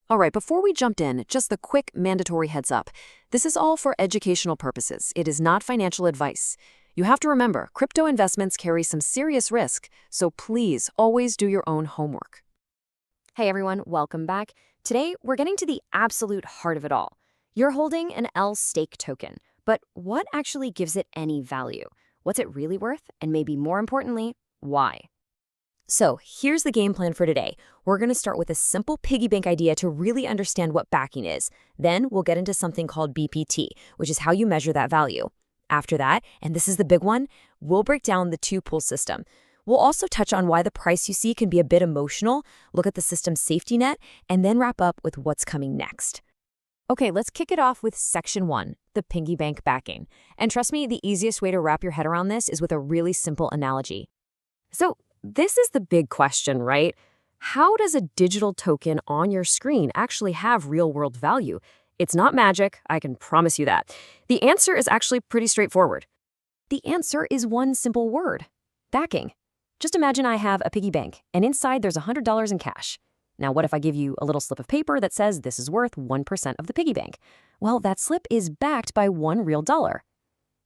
All right, before we jump in, just the quick mandatory heads up. This is all for educational purposes. It is not financial advice. You have to remember, crypto investments carry some serious risk, so please always do your own homework. Hey everyone, welcome back. Today, we're getting to the absolute heart of it all. You're holding an LStake token, but what actually gives it any value? What's it really worth? And maybe more importantly, why? So here's the game plan for today. We're going to start with a simple piggy bank idea to really understand what backing is. Then we'll get into something called BPT, which is how you measure that value. After that, and this is the big one, we'll break down the two-pool system. We'll also touch on why the price you see can be a bit emotional, look at the system's safety net, and then wrap up with what's coming next. Okay, let's kick it off with Section 1, the piggy bank backing. And trust me, the easiest way to wrap your head around this is with a really simple analogy. So this is the big question, right? How does a digital token on your screen actually have real-world value? It's not magic, I can promise you that. The answer is actually pretty straightforward. The answer is one simple word: backing. Just imagine I have a piggy bank, and inside there's $100 in cash. Now, what if I give you a little slip of paper that says this is worth 1% of the piggy bank? Well, that slip is backed by $1 real.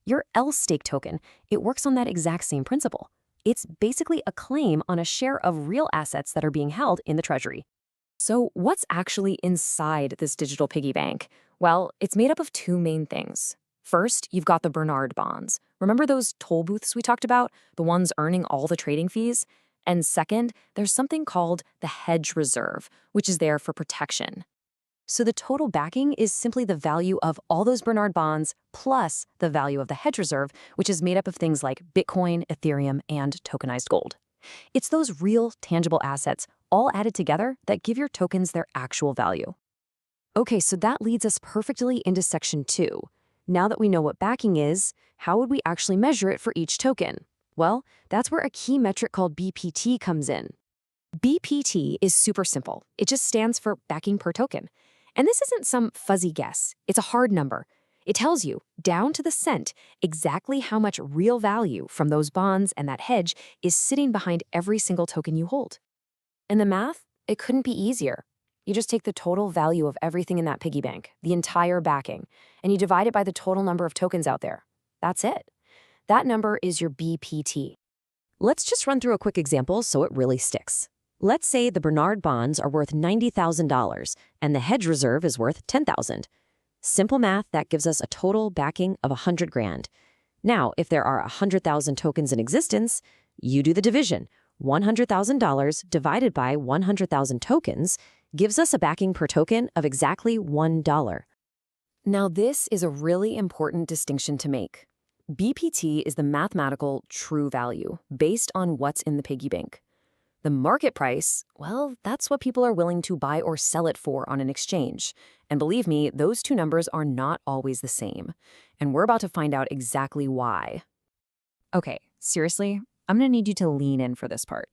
Your LStake token, it works on that exact same principle. It's basically a claim on a share of real assets that are being held in the treasury. So what's actually inside this digital piggy bank? Well, it's made up of two main things. First, you've got the Bernard bonds. Remember those toll booths we talked about? The ones earning all the trading fees? And second, there's something called the Hedge reserve, which is there for protection. So the total backing is simply the value of all those Bernard bonds plus the value of the Hedge reserve, which is made up of things like Bitcoin, Ethereum, and tokenized gold. It's those real, tangible assets all added together that give your tokens their actual value. Okay, so that leads us perfectly into Section 2. Now that we know what backing is, how would we actually measure it for each token? Well, that's where a key metric called BPT comes in. BPT is super simple. It just stands for backing per token. And this isn't some fuzzy guess. It's a hard number. It tells you, down to the cent, exactly how much real value from those bonds and that hedge is sitting behind every single token you hold. And the math, it couldn't be easier. You just take the total value of everything in that piggy bank, the entire backing, and you divide it by the total number of tokens out there. That's it. That number is your BPT. Let's just run through a quick example so it really sticks. Let's say the Bernard bonds are worth $90,000 and the hedge reserve is worth $10,000. Simple math, that gives us a total backing of $100,000. Now, if there are 100,000 tokens in existence, you do the division. $100,000 divided by 100,000 tokens gives us a backing per token of exactly $1. Now, this is a really important distinction to make. BPT is the mathematical true value based on what's in the piggy bank. The market price, well, that's what people are willing to buy or sell it for on an exchange. And believe me, those two numbers are not always the same. And we're about to find out exactly why. Okay, seriously, I'm going to need you to lean in for this part.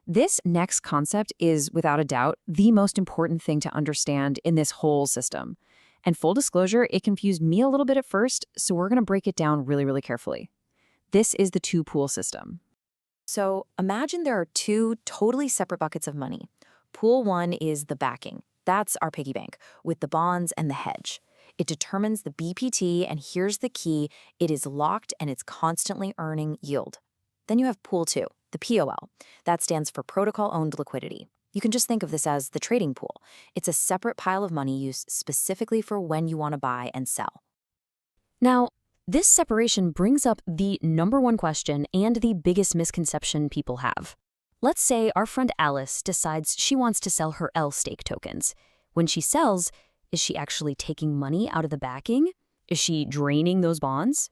This next concept is, without a doubt, the most important thing to understand in this whole system. And full disclosure, it confused me a little bit at first, so we're going to break it down really, really carefully. This is the two-pool system. So imagine there are two totally separate buckets of money. Pool 1 is the backing. That's our piggy bank, with the bonds and the hedge. It determines the BPT, and here's the key: it is locked and it's constantly earning yield. Then you have Pool 2, the POL. That stands for Protocol-Owned Liquidity. You can just think of this as the trading pool. It's a separate pile of money used specifically for when you want to buy and sell. Now, this separation brings up the number one question and the biggest misconception people have. Let's say our friend Alice decides she wants to sell her LStake tokens. When she sells, is she actually taking money out of the backing? Is she draining those bonds?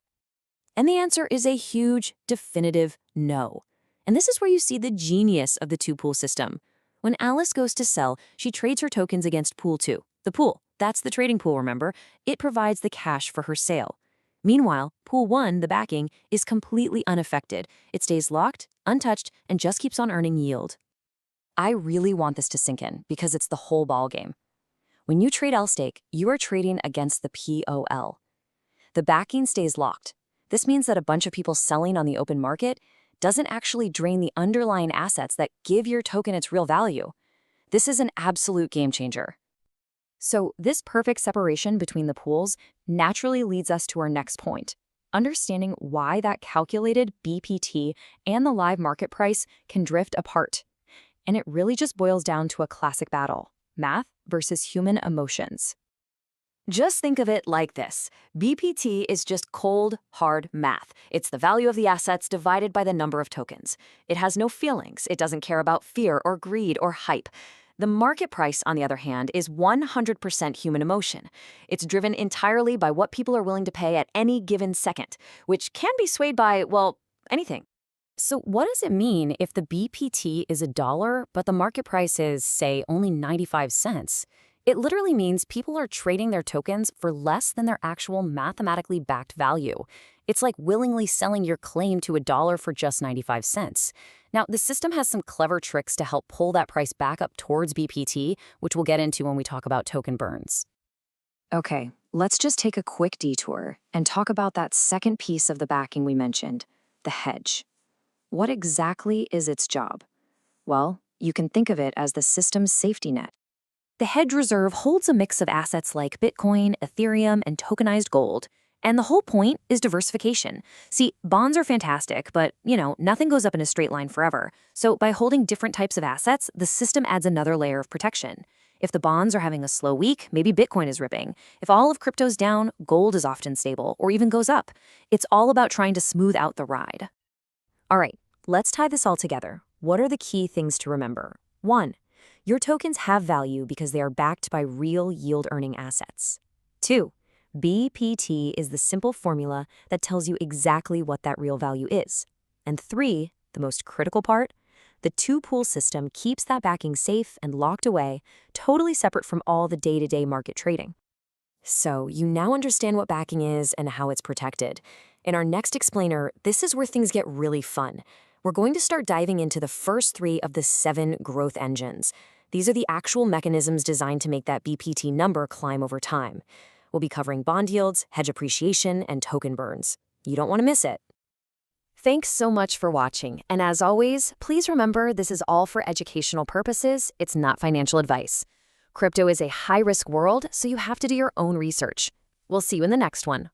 And the answer is a huge, definitive no. And this is where you see the genius of the two-pool system. When Alice goes to sell, she trades her tokens against Pool 2. The pool, that's the trading pool, remember? It provides the cash for her sale. Meanwhile, Pool 1, the backing, is completely unaffected. It stays locked, untouched, and just keeps on earning yield. I really want this to sink in because it's the whole ballgame. When you trade LStake, you are trading against the POL. The backing stays locked. This means that a bunch of people selling on the open market doesn't actually drain the underlying assets that give your token its real value. This is an absolute game changer. So this perfect separation between the pools naturally leads us to our next point. Understanding why that calculated BPT and the live market price can drift apart. And it really just boils down to a classic battle: math versus human emotions. Just think of it like this. BPT is just cold, hard math. It's the value of the assets divided by the number of tokens. It has no feelings. It doesn't care about fear or greed or hype. The market price, on the other hand, is 100% human emotion. It's driven entirely by what people are willing to pay at any given second, which can be swayed by, well, anything. So what does it mean if the BPT is $1, but the market price is, say, only 95 cents? It literally means people are trading their tokens for less than their actual mathematically backed value. It's like willingly selling your claim to $1 for just 95 cents. Now, the system has some clever tricks to help pull that price back up towards BPT, which we'll get into when we talk about token burns. Okay, let's just take a quick detour and talk about that second piece of the backing we mentioned, the hedge. What exactly is its job? Well, you can think of it as the system's safety net. The hedge reserve holds a mix of assets like Bitcoin, Ethereum, and tokenized gold. And the whole point is diversification. See, bonds are fantastic, but, nothing goes up in a straight line forever. So by holding different types of assets, the system adds another layer of protection. If the bonds are having a slow week, maybe Bitcoin is ripping. If all of crypto's down, gold is often stable or even goes up. It's all about trying to smooth out the ride. All right, let's tie this all together. What are the key things to remember? 1. Your tokens have value because they are backed by real yield-earning assets. 2. BPT is the simple formula that tells you exactly what that real value is. And 3, the most critical part, the two-pool system keeps that backing safe and locked away, totally separate from all the day-to-day market trading. So you now understand what backing is and how it's protected. In our next explainer, this is where things get really fun. We're going to start diving into the first 3 of the 7 growth engines. These are the actual mechanisms designed to make that BPT number climb over time. We'll be covering bond yields, hedge appreciation, and token burns. You don't want to miss it. Thanks so much for watching. And as always, please remember this is all for educational purposes. It's not financial advice. Crypto is a high-risk world, so you have to do your own research. We'll see you in the next one.